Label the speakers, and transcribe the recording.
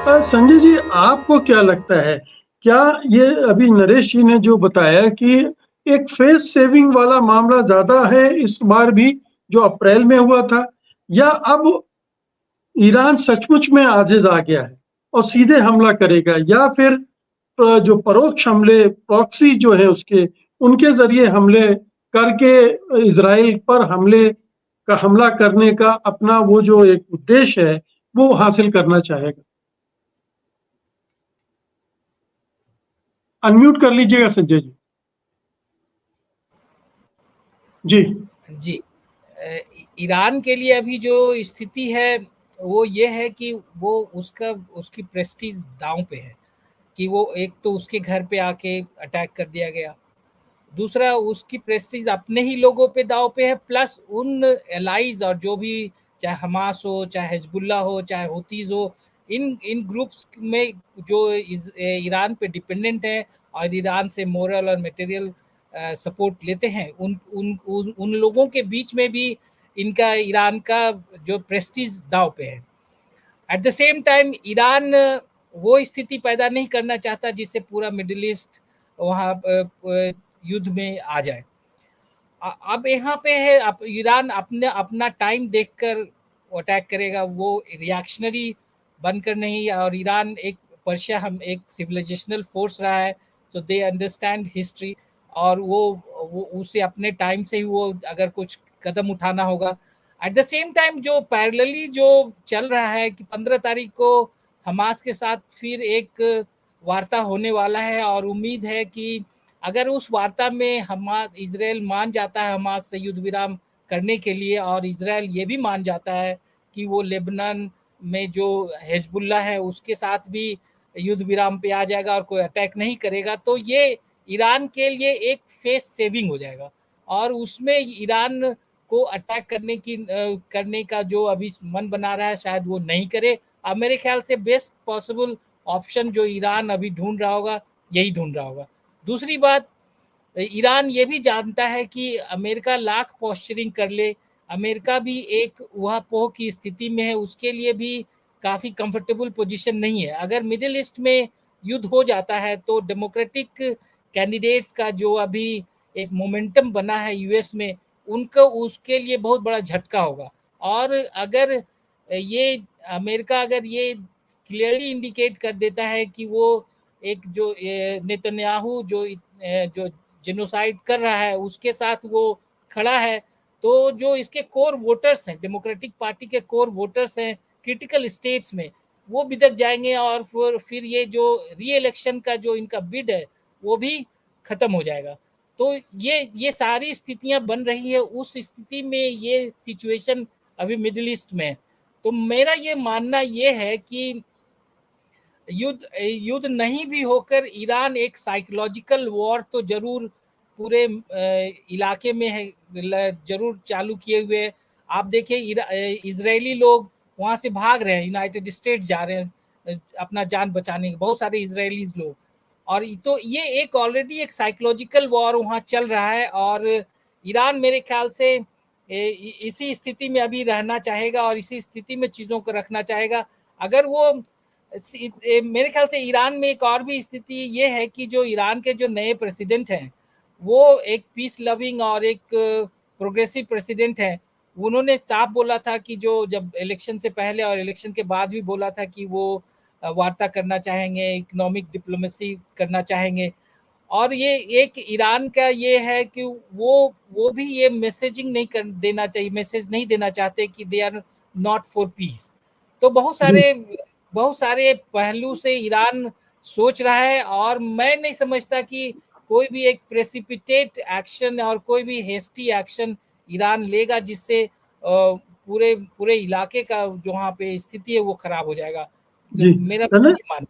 Speaker 1: संजय जी, आपको क्या लगता है, क्या ये अभी नरेश जी ने जो बताया कि एक फेस सेविंग वाला मामला ज्यादा है इस बार भी, जो अप्रैल में हुआ था, या अब ईरान सचमुच में आजिज आ गया है और सीधे हमला करेगा, या फिर जो परोक्ष हमले प्रॉक्सी जो है उसके उनके जरिए हमले करके इजराइल पर हमला करने का अपना वो जो एक उद्देश्य है वो हासिल करना चाहेगा? अनम्यूट कर लीजिएगा संजय जी। जी।
Speaker 2: जी। ईरान के लिए अभी जो स्थिति है वो ये है कि वो उसकी प्रेस्टीज दांव पे है कि वो एक तो उसके घर पे आके अटैक कर दिया गया, दूसरा उसकी प्रेस्टीज अपने ही लोगों पे दांव पे है, प्लस उन एलाइज और जो भी चाहे हमास हो, चाहे हिजबुल्ला हो, चाहे हुतीज हो, इन इन ग्रुप्स में जो ईरान पे डिपेंडेंट है और ईरान से मोरल और मटेरियल सपोर्ट लेते हैं, उन लोगों के बीच में भी इनका ईरान का जो प्रेस्टीज दांव पे है। At the same time Iran वो स्थिति पैदा नहीं करना चाहता जिससे पूरा मिडिल ईस्ट वहाँ युद्ध में आ जाए। अब यहाँ पे है, अब ईरान अपने अपना टाइम देखकर अटैक करेगा, वो रिएक्शनरी बनकर नहीं। और ईरान एक पर्शिया हम एक सिविलाइजेशनल फोर्स रहा है, तो दे अंडरस्टैंड हिस्ट्री, और वो उसे अपने टाइम से ही वो अगर कुछ कदम उठाना होगा। एट द सेम टाइम जो पैरेलली जो चल रहा है कि 15 तारीख को हमास के साथ फिर एक वार्ता होने वाला है, और उम्मीद है कि अगर उस वार्ता में हमास इजराइल मान जाता है हमास से युद्ध विराम करने के लिए, और इजराइल ये भी मान जाता है कि वो लेबनान में जो हिजबुल्ला है उसके साथ भी युद्ध विराम पे आ जाएगा और कोई अटैक नहीं करेगा, तो ये ईरान के लिए एक फेस सेविंग हो जाएगा। और उसमें ईरान को अटैक करने का जो अभी मन बना रहा है शायद वो नहीं करे। अब मेरे ख्याल से बेस्ट पॉसिबल ऑप्शन जो ईरान अभी ढूंढ रहा होगा यही ढूंढ रहा होगा। दूसरी बात, ईरान ये भी जानता है कि अमेरिका लाख पोस्चरिंग कर ले, अमेरिका भी एक ऊहापोह की स्थिति में है, उसके लिए भी काफ़ी कंफर्टेबल पोजीशन नहीं है। अगर मिडिल ईस्ट में युद्ध हो जाता है तो डेमोक्रेटिक कैंडिडेट्स का जो अभी एक मोमेंटम बना है यूएस में, उनको उसके लिए बहुत बड़ा झटका होगा। और अगर ये अमेरिका अगर ये क्लियरली इंडिकेट कर देता है कि वो एक जो नेतन्याहू जो जेनोसाइड कर रहा है उसके साथ वो खड़ा है, तो जो इसके कोर वोटर्स हैं, डेमोक्रेटिक पार्टी के कोर वोटर्स हैं क्रिटिकल स्टेट्स में, वो बिदक जाएंगे, और फिर ये जो री इलेक्शन का जो इनका बिड है वो भी खत्म हो जाएगा। तो ये सारी स्थितियां बन रही है, उस स्थिति में ये सिचुएशन अभी मिडिल ईस्ट में है। तो मेरा ये मानना ये है कि युद्ध युद्ध नहीं भी होकर ईरान एक साइकोलॉजिकल वॉर तो जरूर पूरे इलाके में है, जरूर चालू किए हुए है। आप देखिए इजरायली लोग वहां से भाग रहे हैं, यूनाइटेड स्टेट्स जा रहे हैं अपना जान बचाने के, बहुत सारे इजरायलीज लोग। और तो ये एक ऑलरेडी एक साइकोलॉजिकल वॉर वहां चल रहा है, और ईरान मेरे ख्याल से इसी स्थिति में अभी रहना चाहेगा और इसी स्थिति में चीज़ों को रखना चाहेगा। अगर वो मेरे ख्याल से ईरान में एक और भी स्थिति ये है कि जो ईरान के जो नए प्रेसिडेंट हैं वो एक पीस लविंग और एक प्रोग्रेसिव प्रेसिडेंट हैं। उन्होंने साफ बोला था कि जो जब इलेक्शन से पहले और इलेक्शन के बाद भी बोला था कि वो वार्ता करना चाहेंगे, इकोनॉमिक डिप्लोमेसी करना चाहेंगे। और ये एक ईरान का ये है कि वो भी ये मैसेजिंग नहीं कर देना चाहिए, मैसेज नहीं देना चाहते कि they are not for peace. तो
Speaker 1: जी।
Speaker 2: बहुत सारे पहलू से ईरान सोच रहा है, और मैं नहीं समझता कि कोई भी एक प्रेसिपिटेट एक्शन और कोई भी हेस्टी एक्शन ईरान लेगा जिससे पूरे पूरे इलाके का जो वहाँ पे स्थिति है वो खराब हो जाएगा। तो
Speaker 1: जी।
Speaker 2: मेरा
Speaker 1: है ना?
Speaker 2: ये मानना